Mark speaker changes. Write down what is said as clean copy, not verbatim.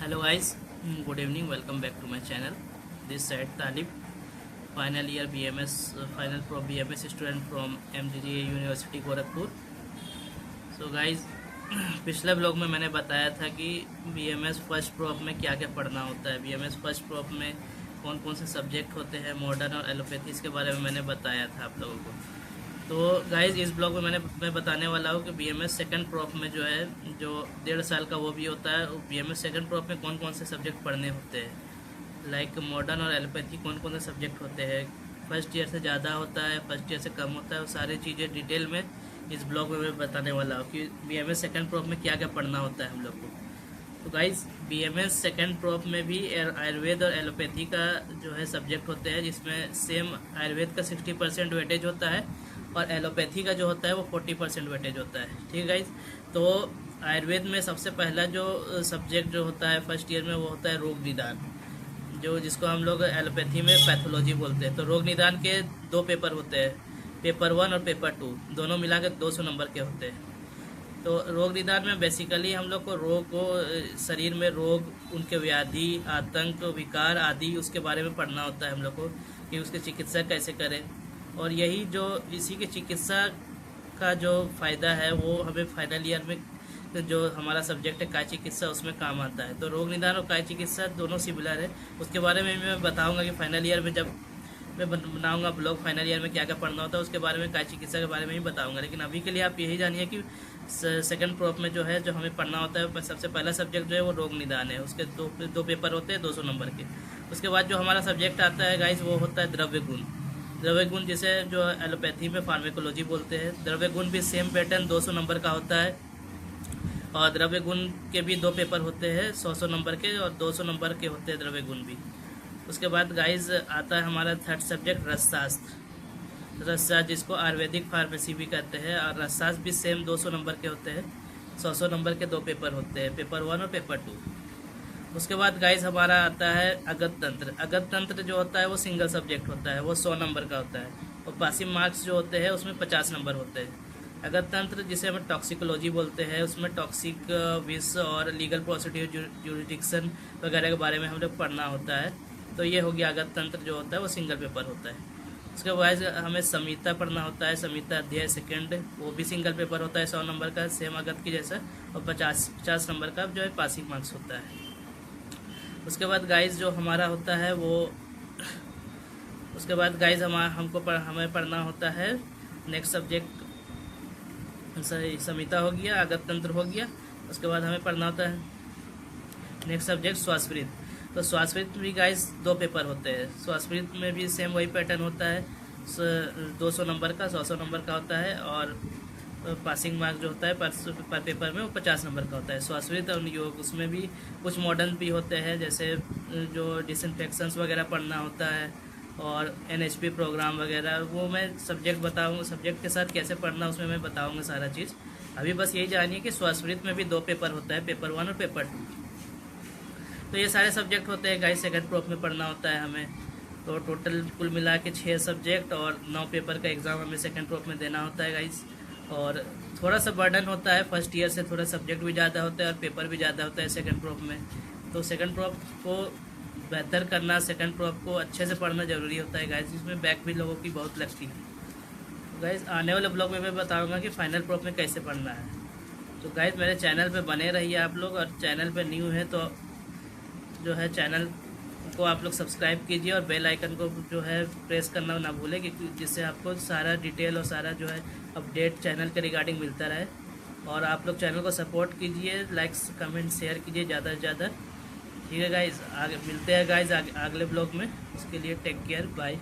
Speaker 1: Hello guys, good evening. Welcome back to my channel. This side Talib, final year BMS, final pro BMS student from MGGA university Gorakhpur. So guys, पिछले blog में मैंने बताया था कि BMS first prop में क्या क्या पढ़ना होता है, बीएमएस फर्स्ट प्रोप में कौन कौन से सब्जेक्ट होते हैं, मॉडर्न और एलोपैथी के बारे में मैंने बताया था आप लोगों को। तो गाइज इस ब्लॉग में मैं बताने वाला हूँ कि बीएमएस सेकंड प्रॉप में जो है, जो 1.5 साल का वो भी होता है, बीएमएस सेकंड प्रॉप में कौन कौन से सब्जेक्ट पढ़ने होते हैं, लाइक मॉडर्न और एलोपैथी कौन कौन से सब्जेक्ट होते हैं, फर्स्ट ईयर से ज़्यादा होता है, फर्स्ट ईयर से कम होता है, वो सारी चीज़ें डिटेल में इस ब्लॉग में मैं बताने वाला हूँ कि बीएमएस सेकंड प्रॉप में क्या क्या पढ़ना होता है हम लोग को। तो गाइज बीएमएस सेकंड प्रॉप में भी आयुर्वेद और एलोपैथी का जो है सब्जेक्ट होते हैं, जिसमें सेम आयुर्वेद का 60% वेटेज होता है और एलोपैथी का जो होता है वो 40% वेटेज होता है। ठीक है गाइज। तो आयुर्वेद में सबसे पहला जो सब्जेक्ट जो होता है फर्स्ट ईयर में वो होता है रोग निदान, जो जिसको हम लोग एलोपैथी में पैथोलॉजी बोलते हैं। तो रोग निदान के 2 पेपर होते हैं, पेपर 1 और पेपर 2, दोनों मिला के 200 नंबर के होते हैं। तो रोग निदान में बेसिकली हम लोग को रोग को, शरीर में रोग, उनके व्याधि, आतंक, विकार आदि उसके बारे में पढ़ना होता है हम लोग को कि उसकी चिकित्सा कैसे करें। और यही जो इसी की चिकित्सा का जो फ़ायदा है वो हमें फाइनल ईयर में जो हमारा सब्जेक्ट है काय चिकित्सा, उसमें काम आता है। तो रोग निदान और काय चिकित्सा दोनों सिमिलर है, उसके बारे में मैं बताऊंगा कि फाइनल ईयर में जब मैं बनाऊंगा ब्लॉग फाइनल ईयर में क्या क्या पढ़ना होता है उसके बारे में, काय चिकित्सा के बारे में ही बताऊंगा। लेकिन अभी के लिए आप यही जानिए कि सेकंड प्रॉप में जो है जो हमें पढ़ना होता है, सबसे पहला सब्जेक्ट जो है वो रोग निदान है। उसके दो पेपर होते हैं 200 नंबर के। उसके बाद जो हमारा सब्जेक्ट आता है गाइस वो होता है द्रव्य गुण। द्रव्य गुण जिसे जो एलोपैथी में फार्मेकोलॉजी बोलते हैं। द्रव्य गुण भी सेम पैटर्न 200 नंबर का होता है और द्रव्य गुण के भी 2 पेपर होते हैं 100 नंबर के, और 200 नंबर के होते हैं द्रव्य गुण भी। उसके बाद गाइस आता है हमारा थर्ड सब्जेक्ट रसशास्त्र। रसशास्त्र जिसको आयुर्वेदिक फार्मेसी भी कहते हैं, और रसशास्त्र भी सेम 200 नंबर के होते हैं, 100 नंबर के 2 पेपर होते हैं, पेपर 1 और पेपर 2। उसके बाद गाइस हमारा आता है अगत तंत्र। अगत तंत्र जो होता है वो सिंगल सब्जेक्ट होता है, वो 100 नंबर का होता है, और पासिंग मार्क्स जो होते हैं उसमें 50 नंबर होते हैं। अगत तंत्र जिसे हम टॉक्सिकोलॉजी बोलते हैं, उसमें टॉक्सिक विष और लीगल प्रोसीड्यूर जुरिडिक्शन वगैरह के बारे में हम लोग पढ़ना होता है। तो ये हो गया अगत तंत्र जो होता है वो सिंगल पेपर होता है। उसके बाद हमें संहिता पढ़ना होता है, संहिता अध्याय सेकेंड, वो भी सिंगल पेपर होता है 100 नंबर का, सेम अगत की जैसा, और 50 नंबर का जो है पासिंग मार्क्स होता है। उसके बाद गाइस जो हमारा होता है वो, उसके बाद गाइस हमें पढ़ना होता है नेक्स्ट सब्जेक्ट संहिता हो गया, अगत तंत्र हो गया। उसके बाद हमें पढ़ना होता है नेक्स्ट सब्जेक्ट श्वासवृत। तो श्वासवृत भी गाइस 2 पेपर होते हैं। श्वासवृत में भी सेम वही पैटर्न होता है, 200 नंबर का, 100 नंबर का होता है, और पासिंग मार्क जो होता है पर पेपर में वो 50 नंबर का होता है। श्वासवृत और योग, उसमें भी कुछ मॉडर्न भी होते हैं, जैसे जो डिसइंफेक्शंस वगैरह पढ़ना होता है, और एनएचपी प्रोग्राम वगैरह, वो मैं सब्जेक्ट बताऊँगा, सब्जेक्ट के साथ कैसे पढ़ना उसमें मैं बताऊँगा सारा चीज़। अभी बस यही जानिए कि श्वासवृत में भी 2 पेपर होता है, पेपर 1 और पेपर 2। तो ये सारे सब्जेक्ट होते हैं गाइस सेकंड प्रॉप में पढ़ना होता है हमें। तो टोटल कुल मिला के 6 सब्जेक्ट और 9 पेपर का एग्ज़ाम हमें सेकंड प्रॉप में देना होता है गाइस। और थोड़ा सा बर्डन होता है, फर्स्ट ईयर से थोड़ा सब्जेक्ट भी ज़्यादा होता है और पेपर भी ज़्यादा होता है सेकंड प्रॉप में। तो सेकंड प्रॉप को बेहतर करना, सेकंड प्रॉप को अच्छे से पढ़ना ज़रूरी होता है गाइस, जिसमें बैक भी लोगों की बहुत लगती है। तो गाइस आने वाले ब्लॉग में मैं बताऊँगा कि फाइनल प्रॉप में कैसे पढ़ना है। तो गाइस मेरे चैनल पर बने रहिए आप लोग, और चैनल पर न्यू है तो जो है चैनल को आप लोग सब्सक्राइब कीजिए और बेल आइकन को जो है प्रेस करना ना भूलें, क्योंकि जिससे आपको सारा डिटेल और सारा जो है अपडेट चैनल के रिगार्डिंग मिलता रहे। और आप लोग चैनल को सपोर्ट कीजिए, लाइक्स कमेंट शेयर कीजिए ज़्यादा से ज़्यादा। ठीक है गाइज़, आगे मिलते हैं गाइज़ अगले ब्लॉग में। उसके लिए टेक केयर, बाय।